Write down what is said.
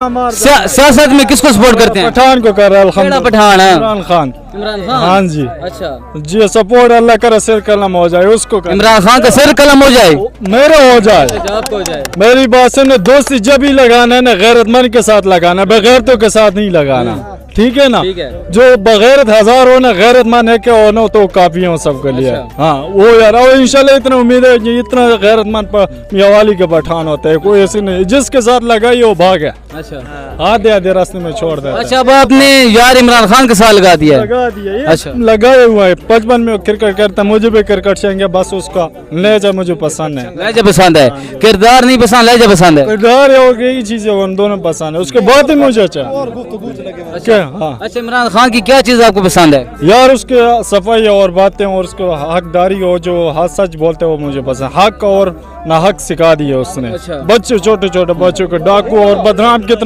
سیاست میں کس کو سپورٹ کرتے ہیں؟ پٹھان کو کر رہا ہے الحمدللہ. پٹھان ہے عمران خان. عمران خان. ہاں جی اچھا جی سپورٹ اللہ کرے سر قلم ہو جائے اس کو. عمران خان کا سر قلم ہو جائے میرا ہو جائے. آپ کو ہو جائے. میری بات سنیں دوستی جب ہی لگانا ہے نا غیرت مند کے ساتھ لگانا بغیرتوں کے ساتھ نہیں لگانا. ٹھیک ہے نا. جو بغیرت ہزار ہو نا غیرت مند ہے کہ ہو نا تو کافی ہوں سب کے لیے. ہاں وہ یار اور انشاءاللہ اتنا امید ہے کہ اتنا غیرت مند میاوالی کے پٹھان ہوتا ہے کوئی ایسی نہیں جس کے ساتھ لگائی وہ بھاگ ہے. اچھا آدھے آدھے راستے میں چھوڑ دے. اچھا اب آپ نے یار عمران خان کے ساتھ لگا دیا ہے. لگا دیا. اچھا لگائے ہوا ہے. بچپن میں کرکٹ کرتا مجھے بھی کرکٹ چاہیے بس اس کا لہجہ مجھے پسند ہے. لہجہ پسند ہے کردار نہیں پسند لہجہ پسند ہے. کردار ہے اور یہی چیزیں ان دونوں پسند ہے. اس کے بعد ہی مجھے اچھا. اچھا عمران خان کی کیا چیز آپ کو پسند ہے؟ یار اس کے صفائی اور باتیں اور اس کو حقداری ہو جو حق سچ بولتے وہ مجھے پسند. حق اور نہ حق سکھا دیا اس نے. بچے چھوٹے چھوٹے بچوں کو ڈاکو اور بدنام کتنا